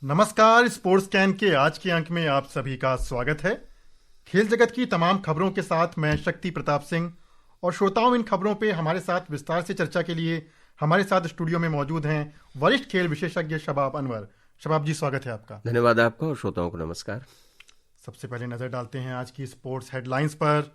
नमस्कार। Sports can के आज के अंक में आप सभी का स्वागत है। खेल जगत की तमाम खबरों के साथ मैं शक्ति प्रताप सिंह और श्रोताओं, इन खबरों पे हमारे साथ विस्तार से चर्चा के लिए हमारे साथ स्टूडियो में मौजूद हैं वरिष्ठ खेल विशेषज्ञ शबाब अनवर। शबाब जी, स्वागत है आपका। धन्यवाद आपका और श्रोताओं को नमस्कार। सबसे पहले नजर डालते हैं आज की स्पोर्ट्स हेडलाइंस पर।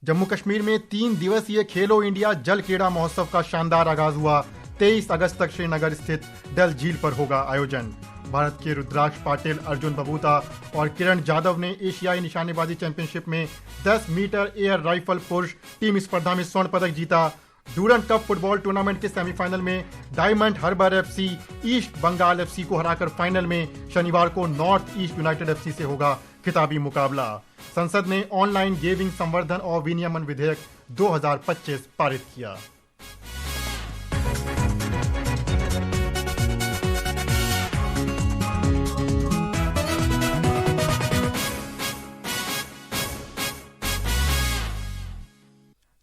जम्मू कश्मीर में 3 दिवसीय खेलो इंडिया जल क्रीड़ा महोत्सव का शानदार आगाज हुआ। 23 अगस्त तक श्रीनगर स्थित डल झील पर होगा आयोजन। भारत के रुद्राक्ष पाटिल, अर्जुन बबूता और किरण जाधव ने एशियाई निशानेबाजी चैंपियनशिप में 10 मीटर एयर राइफल पुरुष टीम स्पर्धा में स्वर्ण पदक जीता। डूरंड कप फुटबॉल टूर्नामेंट के सेमीफाइनल में Diamond Harbour FC East Bengal FC को हराकर फाइनल में शनिवार को नॉर्थ ईस्ट यूनाइटेड एफसी से होगा खिताबी मुकाबला। संसद ने ऑनलाइन गेमिंग संवर्धन और विनियमन विधेयक 2025 पारित किया।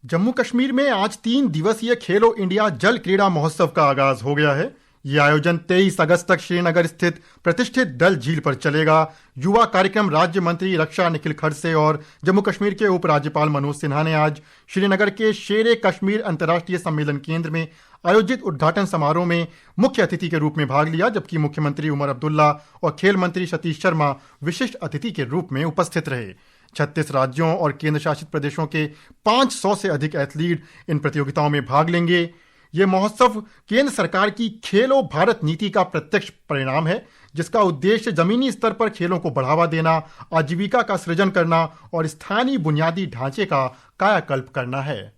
जम्मू कश्मीर में आज 3 दिवसीय खेलो इंडिया जल क्रीड़ा महोत्सव का आगाज हो गया है। ये आयोजन 23 अगस्त तक श्रीनगर स्थित प्रतिष्ठित डल झील पर चलेगा। युवा कार्यक्रम राज्य मंत्री रक्षा निखिल खड़से और जम्मू कश्मीर के उपराज्यपाल मनोज सिन्हा ने आज श्रीनगर के शेरे कश्मीर अंतर्राष्ट्रीय सम्मेलन केंद्र में आयोजित उद्घाटन समारोह में मुख्य अतिथि के रूप में भाग लिया, जबकि मुख्यमंत्री उमर अब्दुल्ला और खेल मंत्री सतीश शर्मा विशिष्ट अतिथि के रूप में उपस्थित रहे। 36 राज्यों और केंद्र शासित प्रदेशों के 500 से अधिक एथलीट इन प्रतियोगिताओं में भाग लेंगे। ये महोत्सव केंद्र सरकार की खेलो भारत नीति का प्रत्यक्ष परिणाम है, जिसका उद्देश्य जमीनी स्तर पर खेलों को बढ़ावा देना, आजीविका का सृजन करना और स्थानीय बुनियादी ढांचे का कायाकल्प करना है।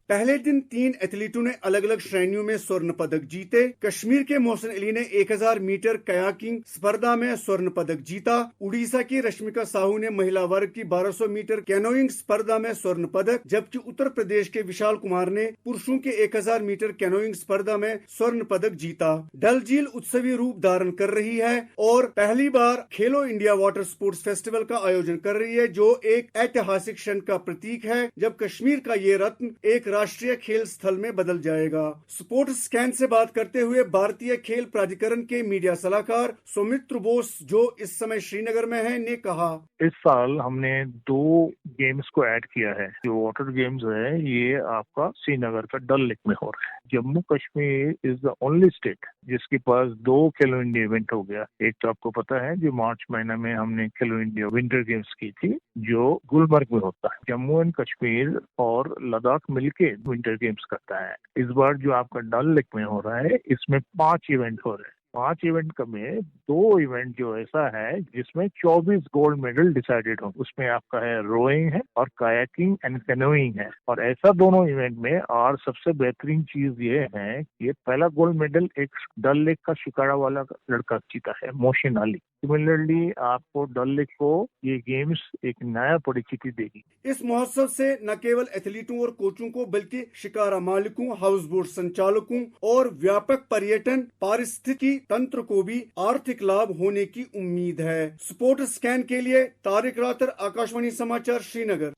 पहले दिन 3 एथलीटों ने अलग अलग श्रेणियों में स्वर्ण पदक जीते। कश्मीर के मोहसिन अली ने 1000 मीटर कयाकिंग स्पर्धा में स्वर्ण पदक जीता। उड़ीसा की रश्मिका साहू ने महिला वर्ग की 1200 मीटर कैनोइंग स्पर्धा में स्वर्ण पदक, जबकि उत्तर प्रदेश के विशाल कुमार ने पुरुषों के 1000 मीटर कैनोइंग स्पर्धा में स्वर्ण पदक जीता। डल झील उत्सवी रूप धारण कर रही है और पहली बार खेलो इंडिया वाटर स्पोर्ट्स फेस्टिवल का आयोजन कर रही है, जो एक ऐतिहासिक क्षण का प्रतीक है जब कश्मीर का ये रत्न एक राष्ट्रीय खेल स्थल में बदल जाएगा। स्पोर्ट्स स्कैन से बात करते हुए भारतीय खेल प्राधिकरण के मीडिया सलाहकार सौमित्र बोस, जो इस समय श्रीनगर में है, ने कहा, इस साल हमने 2 गेम्स को ऐड किया है। जो वाटर गेम्स है ये आपका श्रीनगर का डल लेक में हो रहा है। Jammu Kashmir is the only state जिसके पास 2 खेलो इंडिया इवेंट हो गया। एक तो आपको पता है जो मार्च महीना में हमने खेलो इंडिया विंटर गेम्स की थी, जो गुलमर्ग में होता है। जम्मू एंड कश्मीर और लद्दाख मिलके विंटर गेम्स करता है। इस बार जो आपका डल लेक में हो रहा है, इसमें 5 इवेंट हो रहे हैं। 5 इवेंट में 2 इवेंट जो ऐसा है जिसमें 24 गोल्ड मेडल डिसाइडेड हो। उसमें आपका है रोइंग है और कायाकिंग एंड कैनोइंग है। और ऐसा दोनों इवेंट में और सबसे बेहतरीन चीज ये है कि पहला गोल्ड मेडल एक डल लेक का शिकारा वाला लड़का जीता है, मोहसिन अली। सिमिलरली आपको डल लेक को ये गेम्स एक नया परिचिति देगी। इस महोत्सव से न केवल एथलीटों और कोचों को बल्कि शिकारा मालिकों, हाउस बोट संचालकों और व्यापक पर्यटन पारिस्थितिकी तंत्र को भी आर्थिक लाभ होने की उम्मीद है। स्पोर्ट्स स्कैन के लिए तारिक रातर, आकाशवाणी समाचार, श्रीनगर।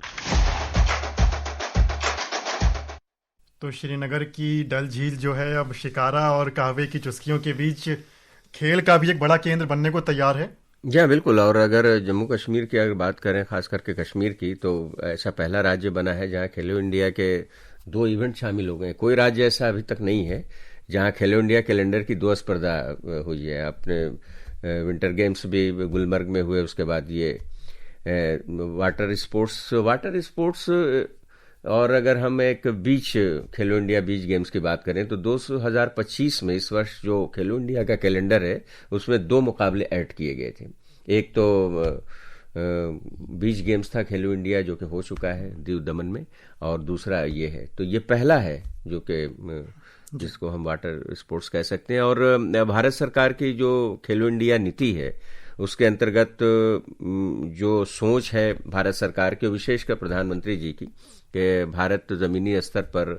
तो श्रीनगर की डल झील जो है अब शिकारा और कहवे की चुस्कियों के बीच खेल का भी एक बड़ा केंद्र बनने को तैयार है। जी बिल्कुल। और अगर जम्मू कश्मीर की अगर बात करें, खास करके कश्मीर की, तो ऐसा पहला राज्य बना है जहां खेलो इंडिया के 2 इवेंट शामिल हो गए। कोई राज्य ऐसा अभी तक नहीं है जहां खेलो इंडिया कैलेंडर की 2 स्पर्धा हुई है। अपने विंटर गेम्स भी गुलमर्ग में हुए, उसके बाद ये वाटर स्पोर्ट्स और अगर हम एक बीच खेलो इंडिया बीच गेम्स की बात करें तो 2025 में इस वर्ष जो खेलो इंडिया का कैलेंडर है उसमें 2 मुकाबले ऐड किए गए थे। एक तो बीच गेम्स था खेलो इंडिया जो कि हो चुका है दीव दमन में, और दूसरा ये है। तो ये पहला है जो कि जिसको हम वाटर स्पोर्ट्स कह सकते हैं। और भारत सरकार की जो खेलो इंडिया नीति है उसके अंतर्गत जो सोच है भारत सरकार के, विशेषकर प्रधानमंत्री जी की, कि भारत जमीनी स्तर पर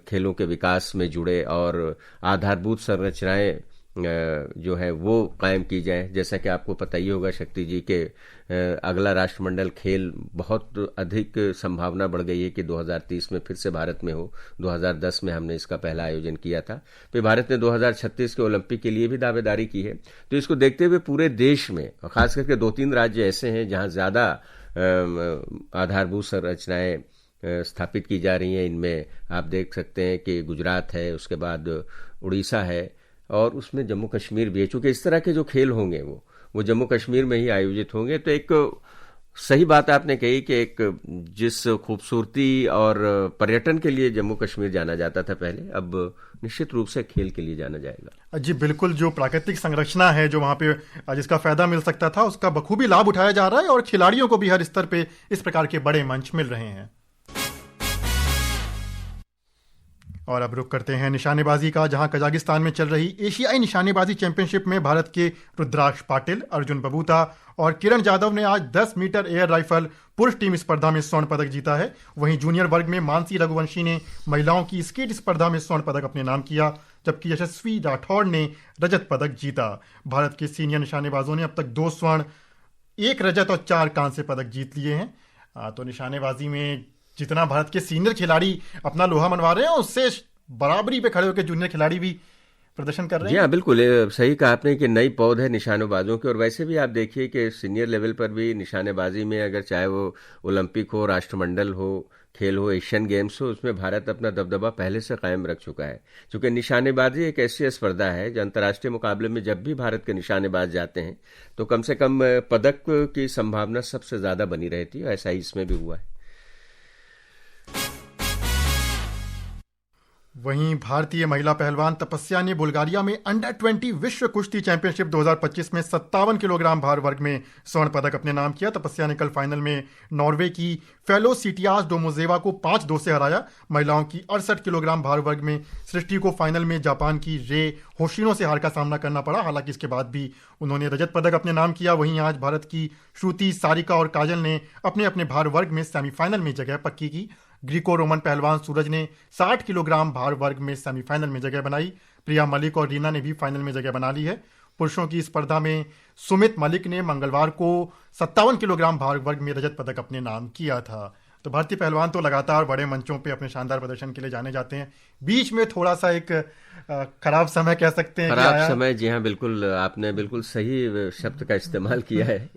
खेलों के विकास में जुड़े और आधारभूत संरचनाएं जो है वो कायम की जाए। जैसा कि आपको पता ही होगा शक्ति जी के अगला राष्ट्रमंडल खेल बहुत अधिक संभावना बढ़ गई है कि 2030 में फिर से भारत में हो। 2010 में हमने इसका पहला आयोजन किया था, फिर भारत ने 2036 के ओलंपिक के लिए भी दावेदारी की है। तो इसको देखते हुए पूरे देश में, खास करके 2-3 राज्य ऐसे हैं जहां ज्यादा आधारभूत संरचनाएं स्थापित की जा रही हैं। इनमें आप देख सकते हैं कि गुजरात है, उसके बाद उड़ीसा है और उसमें जम्मू कश्मीर भी है। चूंकि इस तरह के जो खेल होंगे वो जम्मू कश्मीर में ही आयोजित होंगे। तो एक सही बात आपने कही कि एक जिस खूबसूरती और पर्यटन के लिए जम्मू कश्मीर जाना जाता था पहले, अब निश्चित रूप से खेल के लिए जाना जाएगा। जी बिल्कुल, जो प्राकृतिक संरचना है जो वहाँ पे जिसका फायदा मिल सकता था उसका बखूबी लाभ उठाया जा रहा है और खिलाड़ियों को भी हर स्तर पे इस प्रकार के बड़े मंच मिल रहे हैं। और अब रुक करते हैं निशानेबाजी का, जहां कजाकिस्तान में चल रही एशियाई निशानेबाजी चैंपियनशिप में भारत के रुद्राक्ष पाटिल, अर्जुन बबूता और किरण जाधव ने आज 10 मीटर एयर राइफल पुरुष टीम स्पर्धा में स्वर्ण पदक जीता है। वहीं जूनियर वर्ग में मानसी रघुवंशी ने महिलाओं की स्कीट स्पर्धा में स्वर्ण पदक अपने नाम किया, जबकि यशस्वी राठौड़ ने रजत पदक जीता। भारत के सीनियर निशानेबाजों ने अब तक 2 स्वर्ण, 1 रजत और 4 कांस्य पदक जीत लिए हैं। तो निशानेबाजी में जितना भारत के सीनियर खिलाड़ी अपना लोहा मनवा रहे हैं, उससे बराबरी पे खड़े होकर जूनियर खिलाड़ी भी प्रदर्शन कर रहे हैं। जी हाँ, बिल्कुल सही कहा आपने कि नई पौध है निशानेबाजों की। और वैसे भी आप देखिए कि सीनियर लेवल पर भी निशानेबाजी में, अगर चाहे वो ओलंपिक हो, राष्ट्रमंडल हो, खेल हो, एशियन गेम्स हो, उसमें भारत अपना दबदबा पहले से कायम रख चुका है। क्योंकि निशानेबाजी एक ऐसी स्पर्धा है जो अंतर्राष्ट्रीय मुकाबले में जब भी भारत के निशानेबाज जाते हैं तो कम से कम पदक की संभावना सबसे ज्यादा बनी रहती है। ऐसा ही इसमें भी हुआ है। वहीं भारतीय महिला पहलवान तपस्या ने बुल्गारिया में अंडर 20 विश्व कुश्ती चैंपियनशिप 2025 में 57 किलोग्राम भार वर्ग में स्वर्ण पदक अपने नाम किया। तपस्या ने कल फाइनल में नॉर्वे की फेलोसिटियास डोमोजेवा को 5-2 से हराया। महिलाओं की 68 किलोग्राम भार वर्ग में सृष्टि को फाइनल में जापान की रे होशिनो से हार का सामना करना पड़ा। हालांकि इसके बाद भी उन्होंने रजत पदक अपने नाम किया। वहीं आज भारत की श्रुति, सारिका और काजल ने अपने अपने भार वर्ग में सेमीफाइनल में जगह पक्की की। ग्रीको रोमन पहलवान सूरज ने 60 किलोग्राम भार वर्ग में सेमीफाइनल में जगह बनाई। प्रिया मलिक और रीना ने भी फाइनल में जगह बना ली है। पुरुषों की स्पर्धा में सुमित मलिक ने मंगलवार को 57 किलोग्राम भार वर्ग में रजत पदक अपने नाम किया था। तो भारतीय पहलवान तो लगातार बड़े मंचों पे अपने शानदार प्रदर्शन के लिए जाने जाते हैं। बीच में थोड़ा सा एक खराब समय कह सकते हैं, खराब समय। जी हाँ, बिल्कुल आपने बिल्कुल सही शब्द का इस्तेमाल किया है।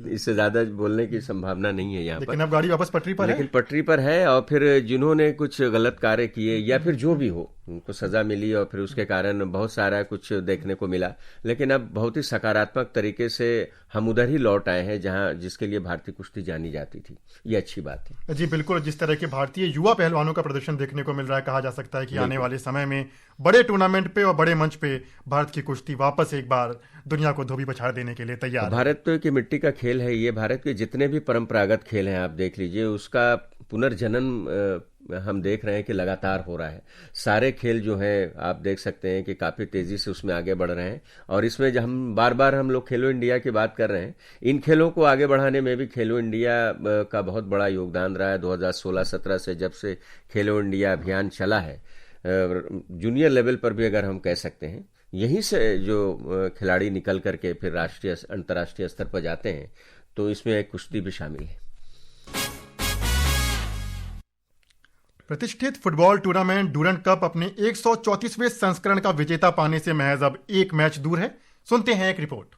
इससे ज्यादा बोलने की संभावना नहीं है यहाँ पर। लेकिन अब गाड़ी वापस पटरी पर है। लेकिन पटरी पर है और फिर जिन्होंने कुछ गलत कार्य किए या फिर जो भी हो, उनको सजा मिली और फिर उसके कारण बहुत सारा कुछ देखने को मिला। लेकिन अब बहुत ही सकारात्मक तरीके से हम उधर ही लौट आए हैं जहां जिसके लिए भारतीय कुश्ती जानी जाती थी। ये अच्छी बात है। जी बिल्कुल, जिस तरह के भारतीय युवा पहलवानों का प्रदर्शन देखने को मिल रहा है, कहा जा सकता है कि आने वाले समय में बड़े टूर्नामेंट पे और बड़े मंच पे भारत की कुश्ती वापस एक बार दुनिया को धोबी पछाड़ देने के लिए तैयार है। भारत की मिट्टी का खेल है ये। भारत के जितने भी परंपरागत खेल हैं आप देख लीजिए, उसका पुनर्जनन हम देख रहे हैं कि लगातार हो रहा है। सारे खेल जो हैं आप देख सकते हैं कि काफी तेजी से उसमें आगे बढ़ रहे हैं। और इसमें जब हम बार बार हम लोग खेलो इंडिया की बात कर रहे हैं, इन खेलों को आगे बढ़ाने में भी खेलो इंडिया का बहुत बड़ा योगदान रहा है। 2016-17 से जब से खेलो इंडिया अभियान चला है, जूनियर लेवल पर भी अगर हम कह सकते हैं, यहीं से जो खिलाड़ी निकल करके फिर राष्ट्रीय अंतर्राष्ट्रीय स्तर पर जाते हैं, तो इसमें एक कुश्ती भी शामिल है। प्रतिष्ठित फुटबॉल टूर्नामेंट डूरंट कप अपने 134वें संस्करण का विजेता पाने से महज अब 1 मैच दूर है। सुनते हैं एक रिपोर्ट।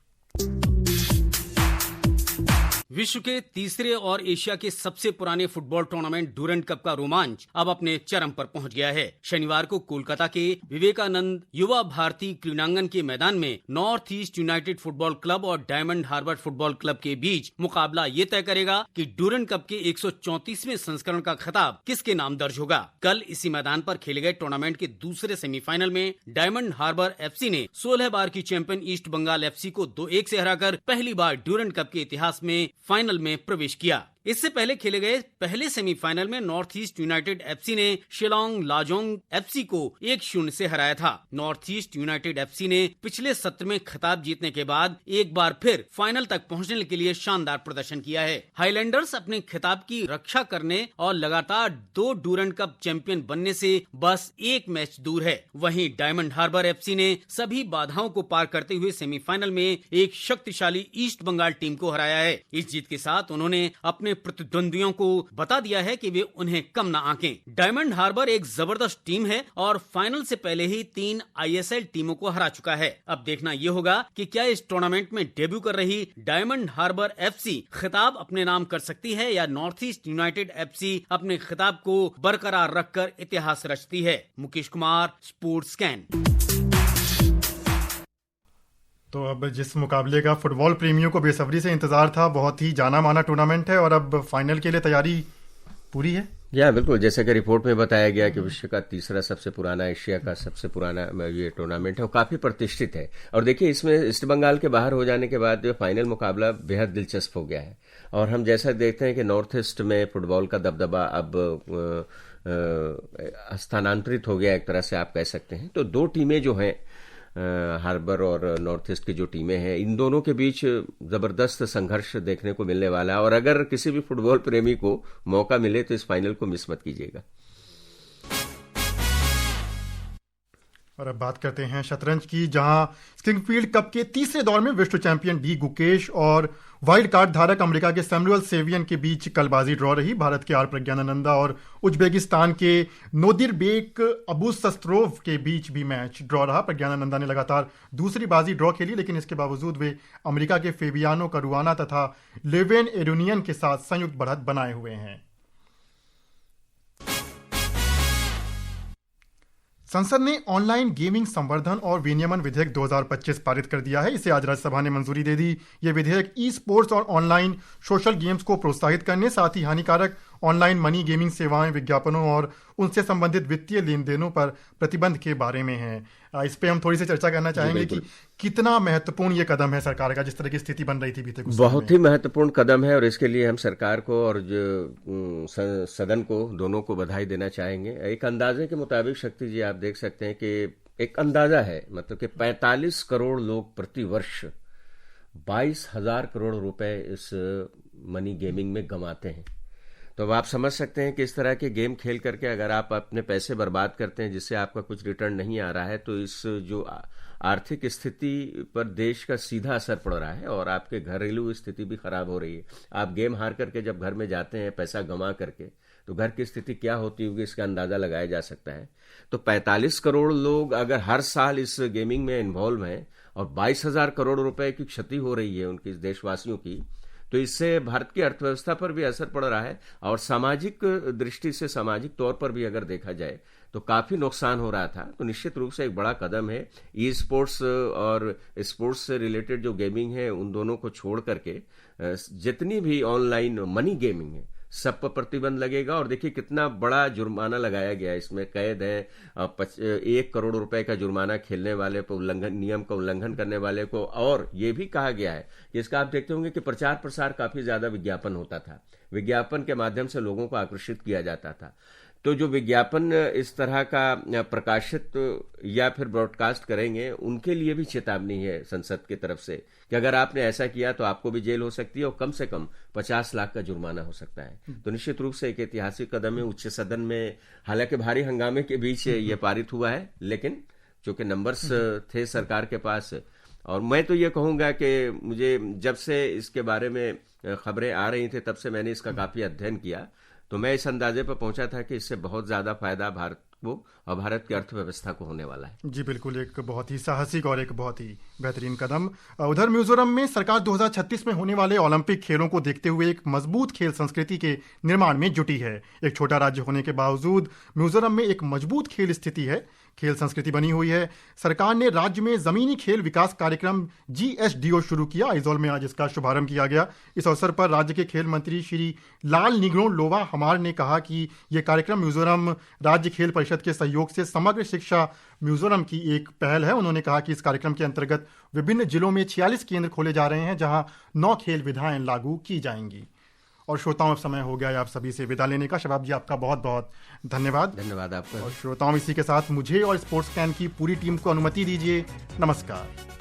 विश्व के तीसरे और एशिया के सबसे पुराने फुटबॉल टूर्नामेंट डूरंट कप का रोमांच अब अपने चरम पर पहुंच गया है। शनिवार को कोलकाता के विवेकानंद युवा भारती क्रीड़ांगन के मैदान में north east United football club और डायमंड हार्बर फुटबॉल क्लब के बीच मुकाबला ये तय करेगा कि डूरंट कप के 134वें संस्करण का खिताब किसके नाम दर्ज होगा। कल इसी मैदान पर खेले गए टूर्नामेंट के दूसरे सेमीफाइनल में डायमंड हार्बर FC ने 16 बार की चैंपियन ईस्ट बंगाल FC को 2-1 से हराकर पहली बार डूरंट कप के इतिहास में फाइनल में प्रवेश किया। इससे पहले खेले गए पहले सेमीफाइनल में नॉर्थ ईस्ट यूनाइटेड एफसी ने शिलोंग लाजोंग एफसी को 1-0 से हराया था। नॉर्थ ईस्ट यूनाइटेड एफसी ने पिछले सत्र में खिताब जीतने के बाद एक बार फिर फाइनल तक पहुंचने के लिए शानदार प्रदर्शन किया है। हाईलैंडर्स अपने खिताब की रक्षा करने और लगातार 2 डूरंड कप चैंपियन बनने से बस एक मैच दूर है। वहीं डायमंड हार्बर एफसी ने सभी बाधाओं को पार करते हुए सेमीफाइनल में एक शक्तिशाली ईस्ट बंगाल टीम को हराया है। इस जीत के साथ उन्होंने अपने प्रतिद्वंदियों को बता दिया है कि वे उन्हें कम न आंकें। डायमंड हार्बर एक जबरदस्त टीम है और फाइनल से पहले ही 3 ISL टीमों को हरा चुका है। अब देखना यह होगा कि क्या इस टूर्नामेंट में डेब्यू कर रही डायमंड हार्बर एफसी खिताब अपने नाम कर सकती है या नॉर्थ ईस्ट यूनाइटेड एफसी अपने खिताब को बरकरार रखकर इतिहास रचती है। Mukesh Kumar, sports scan. तो अब जिस मुकाबले का फुटबॉल प्रेमियों को बेसब्री से इंतजार था, बहुत ही जाना माना टूर्नामेंट है और अब फाइनल के लिए तैयारी पूरी है। या बिल्कुल, जैसे कि रिपोर्ट में बताया गया कि विश्व का तीसरा सबसे पुराना, एशिया का सबसे पुराना ये टूर्नामेंट है और काफी प्रतिष्ठित है। और देखिए, इसमें ईस्ट बंगाल के बाहर हो जाने के बाद जो फाइनल मुकाबला बेहद दिलचस्प हो गया है। और हम जैसा देखते हैं कि नॉर्थ ईस्ट में फुटबॉल का दबदबा अब स्थानांतरित हो गया, एक तरह से आप कह सकते हैं। तो 2 टीमें जो हैं, हार्बर और नॉर्थ ईस्ट की जो टीमें हैं, इन दोनों के बीच जबरदस्त संघर्ष देखने को मिलने वाला है। और अगर किसी भी फुटबॉल प्रेमी को मौका मिले तो इस फाइनल को मिस मत कीजिएगा। और अब बात करते हैं शतरंज की, जहां स्प्रिंगफील्ड कप के तीसरे दौर में विश्व चैंपियन डी गुकेश और वाइल्ड कार्ड धारक अमेरिका के सैमुअल सेवियन के बीच कल बाजी ड्रॉ रही। भारत के आर प्रज्ञानंदा और उज्बेकिस्तान के नोदिरबेक अबुसस्त्रोव के बीच भी मैच ड्रॉ रहा। प्रज्ञानंदा ने लगातार दूसरी बाजी ड्रॉ खेली, लेकिन इसके बावजूद वे अमेरिका के फेबियानो करुआना तथा लेवेन एरोनियन के साथ संयुक्त बढ़त बनाए हुए हैं। संसद ने ऑनलाइन गेमिंग संवर्धन और विनियमन विधेयक 2025 पारित कर दिया है। इसे आज राज्यसभा ने मंजूरी दे दी। यह विधेयक ई स्पोर्ट्स और ऑनलाइन सोशल गेम्स को प्रोत्साहित करने, साथ ही हानिकारक ऑनलाइन मनी गेमिंग सेवाएं, विज्ञापनों और उनसे संबंधित वित्तीय लेन देनों पर प्रतिबंध के बारे में है। इस पे हम थोड़ी सी चर्चा करना चाहेंगे कि कितना महत्वपूर्ण ये कदम है सरकार का, जिस तरह की स्थिति बन रही थी बीते कुछ साल में। बहुत ही महत्वपूर्ण कदम है और इसके लिए हम सरकार को और जो सदन को, दोनों को बधाई देना चाहेंगे। एक अंदाजे के मुताबिक शक्ति जी, आप देख सकते हैं कि एक अंदाजा है, मतलब कि 45 करोड़ लोग प्रति वर्ष 22,000 करोड़ रुपए इस मनी गेमिंग में गंवाते हैं। तो अब आप समझ सकते हैं कि इस तरह के गेम खेल करके अगर आप अपने पैसे बर्बाद करते हैं जिससे आपका कुछ रिटर्न नहीं आ रहा है, तो इस जो आर्थिक स्थिति पर देश का सीधा असर पड़ रहा है और आपके घरेलू स्थिति भी खराब हो रही है। आप गेम हार करके जब घर में जाते हैं पैसा गंवा करके, तो घर की स्थिति क्या होती होगी इसका अंदाजा लगाया जा सकता है। तो 45 करोड़ लोग अगर हर साल इस गेमिंग में इन्वॉल्व हैं और 22,000 करोड़ रुपए की क्षति हो रही है उनकी, देशवासियों की, तो इससे भारत की अर्थव्यवस्था पर भी असर पड़ रहा है और सामाजिक दृष्टि से, सामाजिक तौर पर भी अगर देखा जाए तो काफी नुकसान हो रहा था। तो निश्चित रूप से एक बड़ा कदम है। ई स्पोर्ट्स और स्पोर्ट्स से रिलेटेड जो गेमिंग है उन दोनों को छोड़ करके जितनी भी ऑनलाइन मनी गेमिंग है सब पर प्रतिबंध लगेगा। और देखिए कितना बड़ा जुर्माना लगाया गया है, इसमें कैद है 1 करोड़ रुपए का जुर्माना खेलने वाले को, नियम का उल्लंघन करने वाले को। और ये भी कहा गया है कि इसका आप देखते होंगे कि प्रचार प्रसार काफी ज्यादा विज्ञापन होता था, विज्ञापन के माध्यम से लोगों को आकर्षित किया जाता था। तो जो विज्ञापन इस तरह का प्रकाशित या फिर ब्रॉडकास्ट करेंगे उनके लिए भी चेतावनी है संसद की तरफ से कि अगर आपने ऐसा किया तो आपको भी जेल हो सकती है और कम से कम 50 लाख का जुर्माना हो सकता है। तो निश्चित रूप से एक ऐतिहासिक कदम है। उच्च सदन में हालांकि भारी हंगामे के बीच ये पारित हुआ है, लेकिन चूंकि नंबर्स थे सरकार के पास, और मैं तो ये कहूंगा कि मुझे जब से इसके बारे में खबरें आ रही थी तब से मैंने इसका काफी अध्ययन किया, तो मैं इस अंदाजे पर पहुंचा था कि इससे बहुत ज्यादा फायदा भारत को और भारत की अर्थव्यवस्था को होने वाला है। जी बिल्कुल, एक बहुत ही साहसिक और एक बहुत ही बेहतरीन कदम। उधर मिजोरम में सरकार 2036 में होने वाले ओलंपिक खेलों को देखते हुए एक मजबूत खेल संस्कृति के निर्माण में जुटी है। एक छोटा राज्य होने के बावजूद मिजोरम में एक मजबूत खेल स्थिति है, खेल संस्कृति बनी हुई है। सरकार ने राज्य में जमीनी खेल विकास कार्यक्रम GSDO शुरू किया। आइजोल में आज इसका शुभारंभ किया गया। इस अवसर पर राज्य के खेल मंत्री श्री लाल निग्रोन लोवा हमार ने कहा कि यह कार्यक्रम मिजोरम राज्य खेल परिषद के सहयोग से समग्र शिक्षा मिजोरम की एक पहल है। उन्होंने कहा कि इस कार्यक्रम के अंतर्गत विभिन्न जिलों में 46 केंद्र खोले जा रहे हैं जहां 9 खेल विधाएं लागू की जाएंगी। और श्रोताओं, अब समय हो गया है आप सभी से विदा लेने का। शबाब जी, आपका बहुत बहुत धन्यवाद। धन्यवाद आपका। और श्रोताओं, इसी के साथ मुझे और स्पोर्ट्स कैन की पूरी टीम को अनुमति दीजिए। नमस्कार।